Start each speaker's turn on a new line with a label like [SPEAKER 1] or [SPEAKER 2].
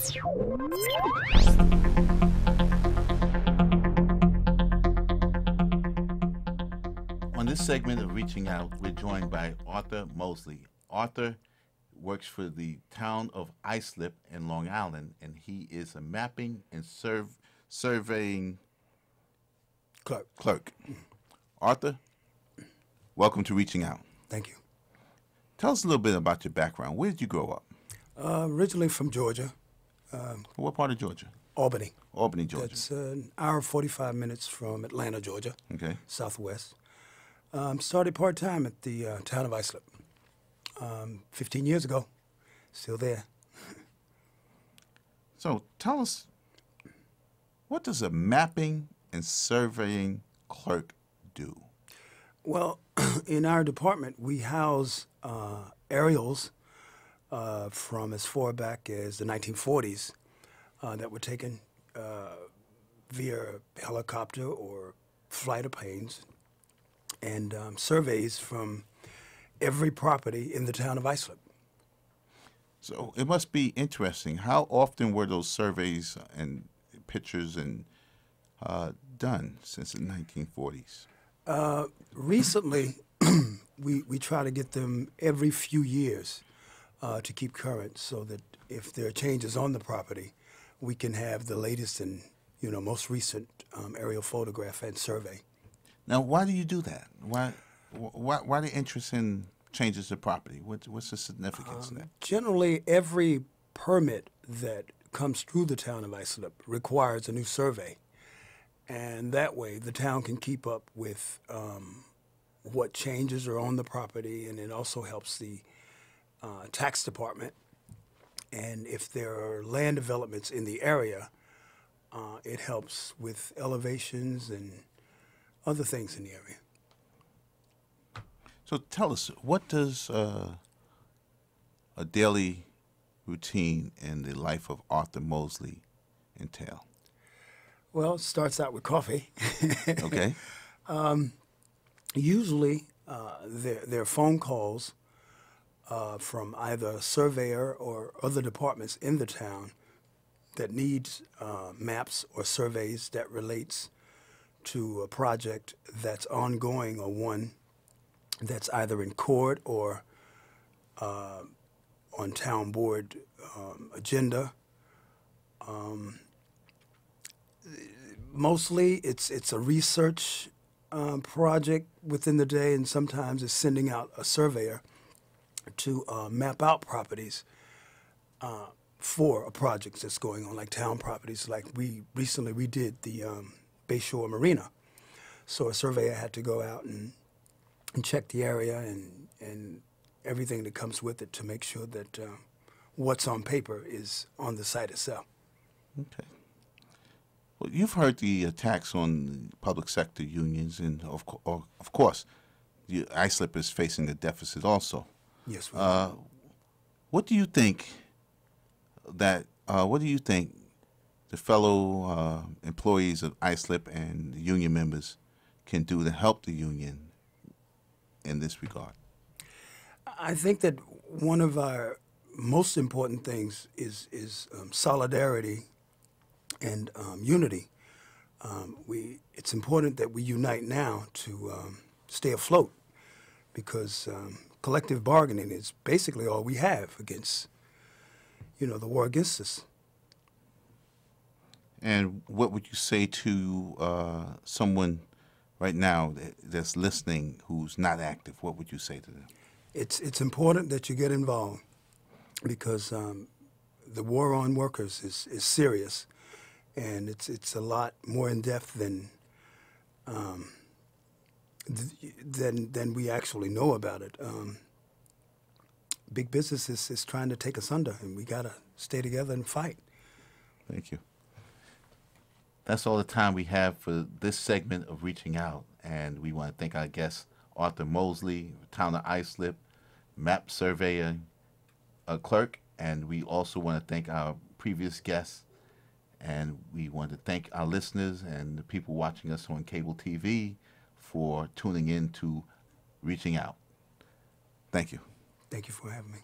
[SPEAKER 1] On this segment of Reaching Out, we're joined by Arthur Mosley. Arthur works for the town of Islip in Long Island, and he is a mapping and surveying clerk. Arthur, welcome to Reaching Out.
[SPEAKER 2] Thank you.
[SPEAKER 1] Tell us a little bit about your background. Where did you grow up?
[SPEAKER 2] Originally from Georgia.
[SPEAKER 1] What part of Georgia?
[SPEAKER 2] Albany.
[SPEAKER 1] Albany, Georgia.
[SPEAKER 2] That's an hour, 45 minutes from Atlanta, Georgia.
[SPEAKER 1] Okay.
[SPEAKER 2] Southwest. Started part-time at the town of Islip 15 years ago. Still there.
[SPEAKER 1] So tell us, what does a mapping and surveying clerk do?
[SPEAKER 2] Well, in our department, we house aerials from as far back as the 1940s that were taken via helicopter or flight of planes, and surveys from every property in the town of Islip.
[SPEAKER 1] So it must be interesting. How often were those surveys and pictures and done since the 1940s?
[SPEAKER 2] Recently, we try to get them every few years to keep current, so that if there are changes on the property, we can have the latest and most recent aerial photograph and survey.
[SPEAKER 1] Now, why do you do that? Why the interest in changes to property? What's the significance of that?
[SPEAKER 2] Generally, every permit that comes through the town of Islip requires a new survey, and that way the town can keep up with what changes are on the property, and it also helps the tax department. And if there are land developments in the area, it helps with elevations and other things in the area.
[SPEAKER 1] So tell us, what does a daily routine in the life of Arthur Mosley entail?
[SPEAKER 2] Well, it starts out with coffee.
[SPEAKER 1] Okay.
[SPEAKER 2] Usually, there are phone calls from either a surveyor or other departments in the town that needs maps or surveys that relates to a project that's ongoing or one that's either in court or on town board agenda. Mostly, it's a research project within the day, and sometimes it's sending out a surveyor to map out properties for a project that's going on, like town properties. Like we recently redid the Bayshore Marina, so a surveyor had to go out and check the area and everything that comes with it to make sure that what's on paper is on the site itself.
[SPEAKER 1] Okay. Well, you've heard the attacks on public sector unions, and of course, Islip is facing a deficit also.
[SPEAKER 2] Yes.
[SPEAKER 1] What do you think the fellow employees of Islip and the union members can do to help the union in this regard?
[SPEAKER 2] I think that one of our most important things is solidarity and unity. It's important that we unite now to stay afloat, because collective bargaining is basically all we have against, the war against us.
[SPEAKER 1] And what would you say to someone right now that's listening who's not active? What would you say to them?
[SPEAKER 2] It's important that you get involved, because the war on workers is serious, and it's a lot more in depth than we actually know about it. Big business is trying to take us under, and we gotta stay together and fight.
[SPEAKER 1] Thank you. That's all the time we have for this segment of Reaching Out, and we want to thank our guest, Arthur Mosley, town of Islip, map surveyor clerk, and we also want to thank our previous guests, and we want to thank our listeners and the people watching us on cable TV for tuning in to Reaching Out. Thank you.
[SPEAKER 2] Thank you for having me.